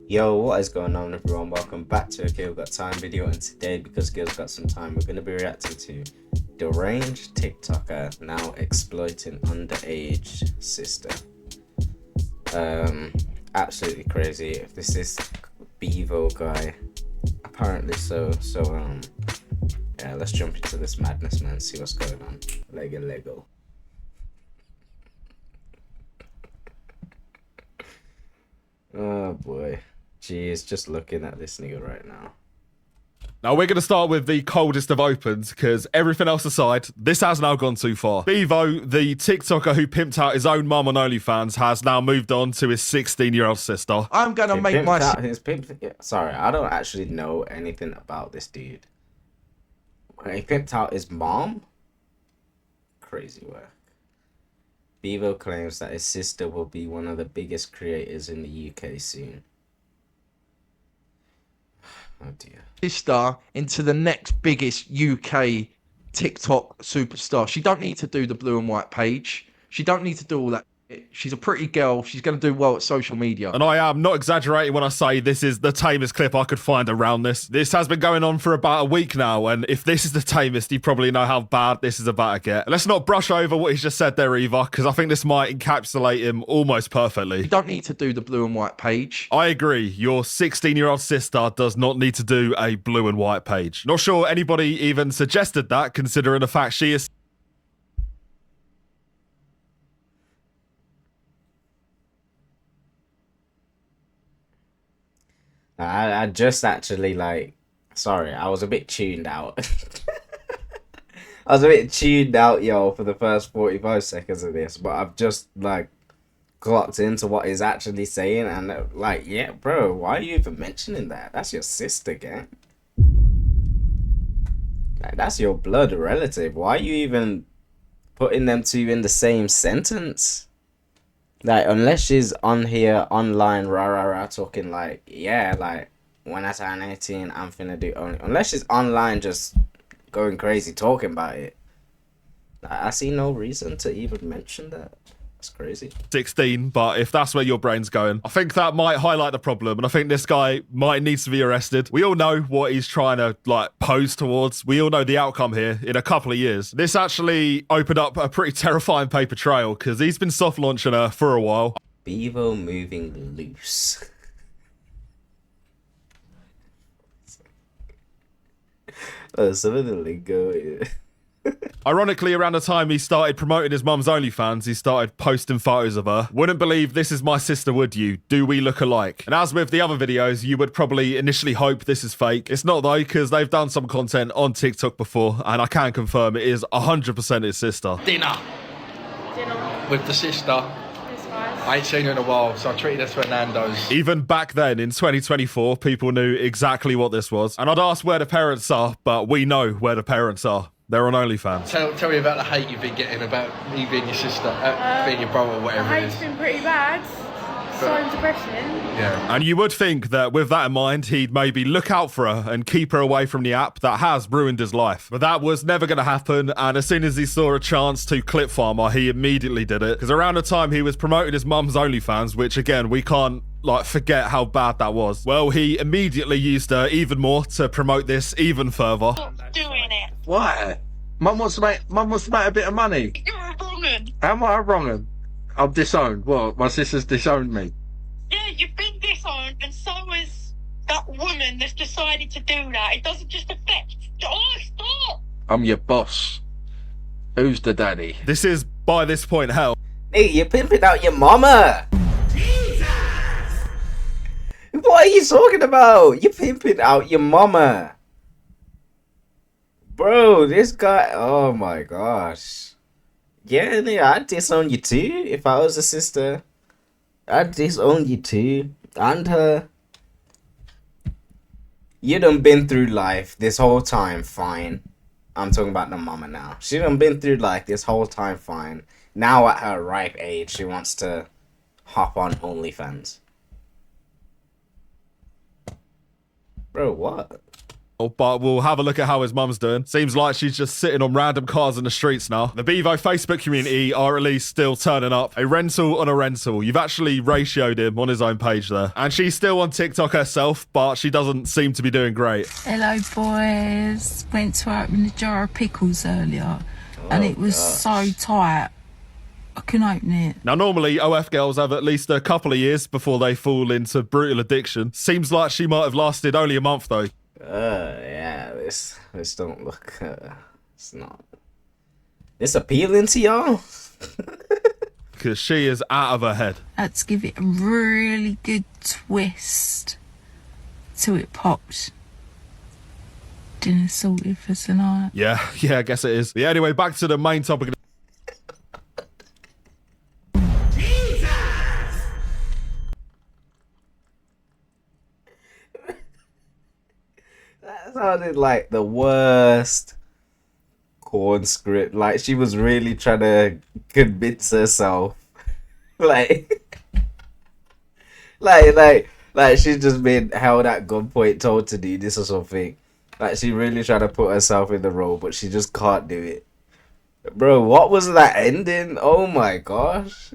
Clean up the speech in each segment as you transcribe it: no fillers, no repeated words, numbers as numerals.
Yo, what is going on everyone? Welcome back to a Keelgottime video, and today, because Gil's got some time, we're going to be reacting to deranged TikToker now exploiting underage sister. Absolutely crazy. If this is Bevo guy, apparently so. Yeah, let's jump into this madness, man, see what's going on. Lego. Oh boy. Jeez, just looking at this nigga right now. Now we're going to start with the coldest of opens, because everything else aside, this has now gone too far. Bevo, the TikToker who pimped out his own mum on OnlyFans, has now moved on to his 16-year-old sister. I'm going to make my... Sorry, I don't actually know anything about this dude. He pimped out his mom? Crazy work. Bevo claims that his sister will be one of the biggest creators in the UK soon. Oh dear. Sister into the next biggest UK TikTok superstar. She don't need to do the blue and white page. She don't need to do all that. She's a pretty girl. She's going to do well at social media. And I am not exaggerating when I say this is the tamest clip I could find around this. This has been going on for about a week now, and if this is the tamest, you probably know how bad this is about to get. Let's not brush over what he's just said there either, because I think this might encapsulate him almost perfectly. You don't need to do the blue and white page. I agree. Your 16-year-old sister does not need to do a blue and white page. Not sure anybody even suggested that, considering the fact she is... I just actually, like, sorry, I was a bit tuned out. I was a bit tuned out, yo, for the first 45 seconds of this, but I've just, like, clocked into what he's actually saying, and, like, yeah, bro, why are you even mentioning that? That's your sister, gang. Like, that's your blood relative. Why are you even putting them two in the same sentence? Like, unless she's on here online rah talking like, yeah, like, when I turn 18 I'm finna do only, unless she's online just going crazy talking about it, I see no reason to even mention that. That's crazy. 16, but if that's where your brain's going, I think that might highlight the problem, and I think this guy might need to be arrested. We all know what he's trying to, like, pose towards. We all know the outcome here in a couple of years. This actually opened up a pretty terrifying paper trail, because he's been soft launching her for a while. Bevo moving loose. Oh, some of the lingo. Ironically, around the time he started promoting his mum's OnlyFans, he started posting photos of her. Wouldn't believe this is my sister, would you? Do we look alike? And as with the other videos, you would probably initially hope this is fake. It's not though, because they've done some content on TikTok before, and I can confirm it is 100% his sister. Dinner with the sister. I ain't seen her in a while, so I treated her to a Nando's. Even back then, in 2024, people knew exactly what this was. And I'd ask where the parents are, but we know where the parents are. They're on OnlyFans. Tell me about the hate you've been getting about me being your sister, being your brother, whatever The it is. hate's been pretty bad. So depression. Yeah. And you would think that with that in mind, he'd maybe look out for her and keep her away from the app that has ruined his life. But that was never going to happen, and as soon as he saw a chance to clip farm her, he immediately did it. Because around the time he was promoting his mum's OnlyFans, which again, we can't, like, forget how bad that was, well, he immediately used her even more to promote this even further. Doing it. Why? Mum wants to make a bit of money. You're a wrong'un. How am I wrong? I'm disowned. What? My sister's disowned me. Yeah, you've been disowned, and so is that woman that's decided to do that. It doesn't just affect. Oh, stop! I'm your boss. Who's the daddy? This is, by this point, hell. Nigga, you pimping out your mama. Jesus! What are you talking about? You pimping out your mama. Bro, this guy, oh my gosh. Yeah, nigga, I'd disown you too if I was a sister. I'd disown you too. And her. You done been through life this whole time, fine. I'm talking about the mama now. She done been through life this whole time, fine. Now at her ripe age, she wants to hop on OnlyFans. Bro, what? but we'll have a look at how his mum's doing. Seems like she's just sitting on random cars in the streets now. The Bevo Facebook community are at least still turning up. A rental on a rental. You've actually ratioed him on his own page there. And she's still on TikTok herself, but she doesn't seem to be doing great. Hello, boys. Went to open a jar of pickles earlier, and it was so tight. I couldn't open it. Now, normally, OF girls have at least a couple of years before they fall into brutal addiction. Seems like she might have lasted only a month, though. Yeah, this don't look, it's not, this appealing to y'all? Because she is out of her head. Let's give it a really good twist till it pops. Dinner sorted for tonight. Yeah, I guess it is. Yeah, anyway, back to the main topic. That sounded like the worst corn script. Like she was really trying to convince herself. like she's just been held at gunpoint, told to do this or something. Like she really trying to put herself in the role, but she just can't do it. Bro, what was that ending? Oh my gosh.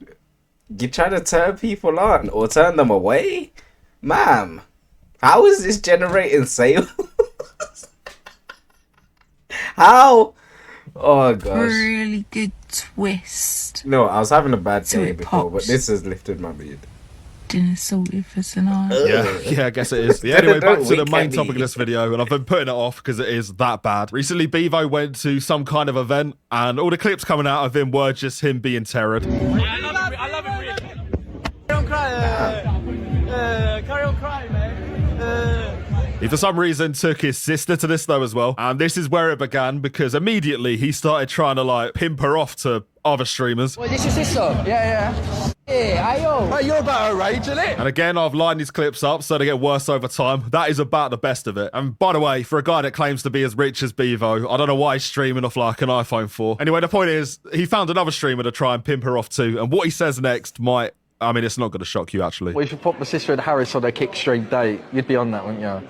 You trying to turn people on or turn them away? Ma'am, how is this generating sales? How? Oh gosh. Really good twist. No, I was having a bad So day it before, but pops. this has lifted my mood. Dinner sorted for tonight. Yeah, I guess it is. Yeah, anyway, back to the Don't main wink at topic of me. this video, and I've been putting it off because it is that bad. Recently, Bevo went to some kind of event, and all the clips coming out of him were just him being terrored. I love it, really. Carry on crying, man. He, for some reason, took his sister to this, though, as well. And this is where it began, because immediately he started trying to, like, pimp her off to other streamers. Well, this your sister? Yeah. Hey, ayo. Hey, you're about her age, isn't it? And again, I've lined these clips up so they get worse over time. That is about the best of it. And by the way, for a guy that claims to be as rich as Bevo, I don't know why he's streaming off like an iPhone 4. Anyway, the point is, he found another streamer to try and pimp her off too. And what he says next might... I mean, it's not going to shock you, actually. We should put my sister and Harris on a kick stream date. You'd be on that, wouldn't you?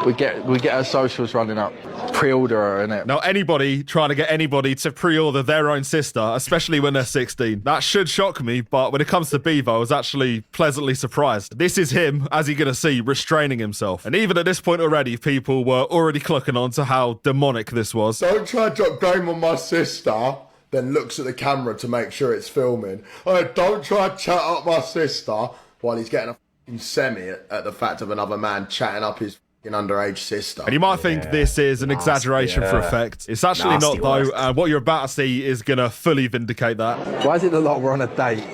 We get our socials running up. Pre-order her, innit? Now, anybody trying to get anybody to pre-order their own sister, especially when they're 16, that should shock me, but when it comes to Bevo, I was actually pleasantly surprised. This is him, as you're going to see, restraining himself. And even at this point already, people were already clocking on to how demonic this was. Don't try to drop game on my sister, then looks at the camera to make sure it's filming. Oh, don't try to chat up my sister while he's getting a f***ing semi at the fact of another man chatting up his f***ing underage sister. And you might think this is an exaggeration for effect. It's actually Nasty not, though, words. and what you're about to see is going to fully vindicate that. Why is it look like we're on a date?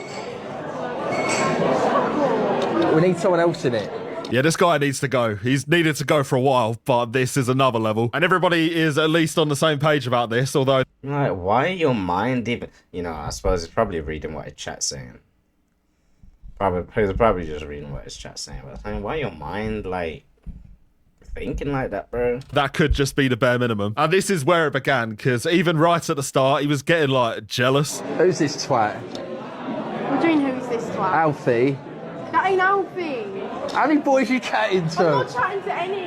We need someone else in it. Yeah, this guy needs to go. He's needed to go for a while, but this is another level. And everybody is at least on the same page about this, although... Like, why your mind even... You know, I suppose it's probably reading what his chat's saying. Probably just reading what his chat's saying. But I mean, why your mind, like, thinking like that, bro? That could just be the bare minimum. And this is where it began, because even right at the start, he was getting, like, jealous. Who's this twat? What do you mean, who's this twat? Alfie. That ain't Alfie. How many boys you chatting I'm to? not chatting to any.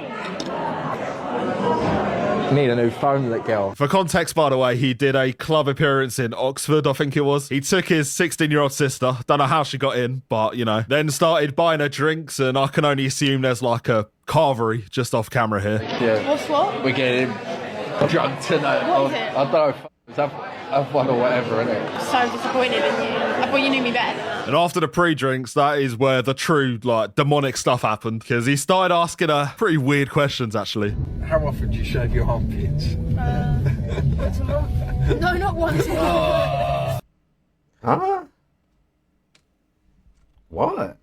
Need a new phone, that girl. For context, by the way, he did a club appearance in Oxford, I think it was. He took his 16-year-old sister, don't know how she got in, but, you know, then started buying her drinks, and I can only assume there's like a carvery just off camera here. Yeah. What's what? We're getting drunk tonight. What is it? I don't know. Have one or whatever, innit? So disappointed in you. I thought you knew me better than that. And after the pre-drinks, that is where the true, like, demonic stuff happened, because he started asking her pretty weird questions, actually. How often do you shave your armpits? Once a month. No, not once a month. Huh? What?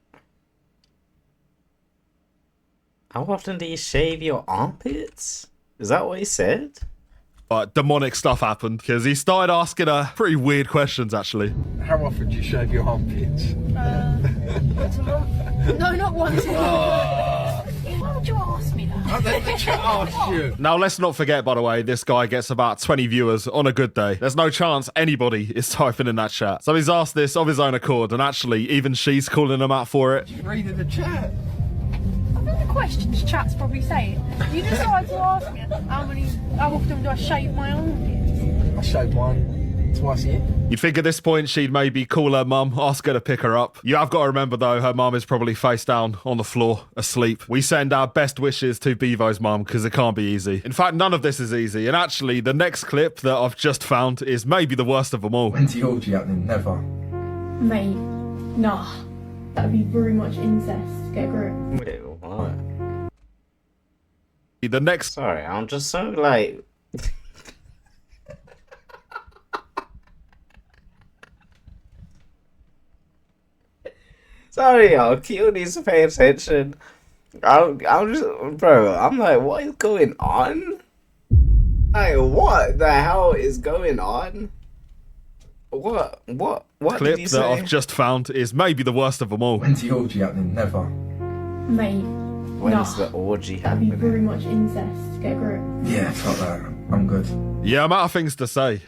How often do you shave your armpits? Is that what he said? But demonic stuff happened, because he started asking her pretty weird questions, actually. How often do you shave your armpits? Once a month. No, not once a month. Why would you ask me that? Ask you. Now, let's not forget, by the way, this guy gets about 20 viewers on a good day. There's no chance anybody is typing in that chat. So he's asked this of his own accord, and actually, even she's calling him out for it. Reading the chat. feel the questions chat's probably saying. You decide to ask me how often do I shave my armpits? I shave mine twice a year. You'd think at this point she'd maybe call her mum, ask her to pick her up. You have got to remember though, her mum is probably face down on the floor, asleep. We send our best wishes to Bevo's mum because it can't be easy. In fact, none of this is easy. And actually, the next clip that I've just found is maybe the worst of them all. When's the orgy happening? Never. Mate, nah. That'd be very much incest. Get a grip. Wait, what? The next... Sorry, I'm just so like... Sorry, y'all. Keel needs to pay attention. I'm just, bro. I'm like, what is going on? Like, what the hell is going on? What clip did you that say? I've just found is maybe the worst of them all. When's the orgy happening? Never. Mate, When's the orgy that'd be happening? very much incest. Get a grip. Yeah, fuck that. I'm good. Yeah, I'm out of things to say.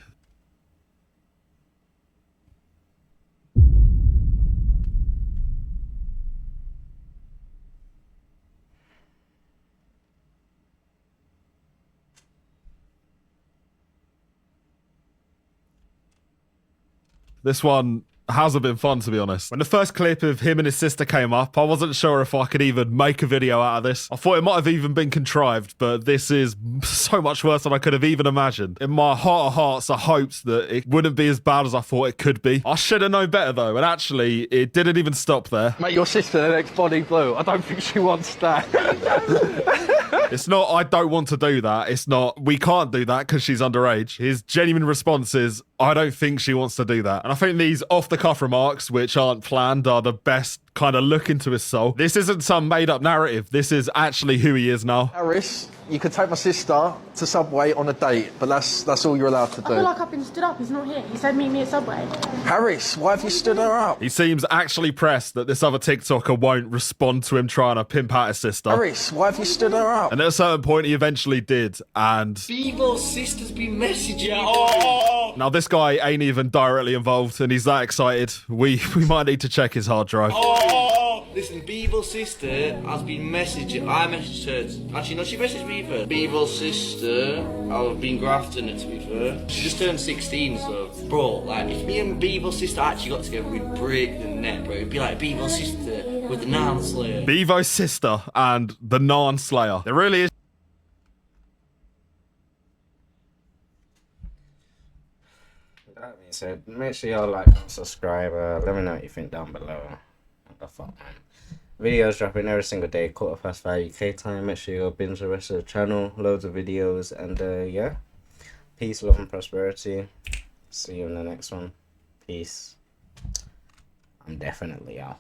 This one hasn't been fun, to be honest. When the first clip of him and his sister came up, I wasn't sure if I could even make a video out of this. I thought it might have even been contrived, but this is so much worse than I could have even imagined. In my heart of hearts, I hoped that it wouldn't be as bad as I thought it could be. I should have known better, though, and actually, it didn't even stop there. Mate, your sister, the next body blue. I don't think she wants that. It's not, I don't want to do that. It's not, we can't do that because she's underage. His genuine response is, I don't think she wants to do that. And I think these off-the-cuff remarks, which aren't planned, are the best kind of look into his soul. This isn't some made-up narrative. This is actually who he is now. Harris, you could take my sister to Subway on a date, but that's all you're allowed to do. I feel like I've been stood up. He's not here. He said meet me at Subway. Harris, why have you stood her up? He seems actually pressed that this other TikToker won't respond to him trying to pimp out his sister. Harris, why have you stood her up? And at a certain point, he eventually did, and... Bevo's sister's been messaging me. Now, this guy ain't even directly involved, and he's that excited. We might need to check his hard drive. Listen, Bevo's sister has been messaging. I messaged her. Actually, no, she messaged me first. Bevo's sister, I've been grafting it, to be fair. She just turned 16, so... Bro, like, if me and Bevo's sister actually got together, we'd break the net, bro. It'd be like Bevo's sister with the Narn Slayer. Bevo's sister and the Narn Slayer. There really is... That being said, make sure y'all like, subscribe. Let me know what you think down below. What the fuck, man? Videos dropping every single day, 5:15 UK time. Make sure you go binge the rest of the channel. Loads of videos. And yeah. Peace, love, and prosperity. See you in the next one. Peace. I'm definitely out.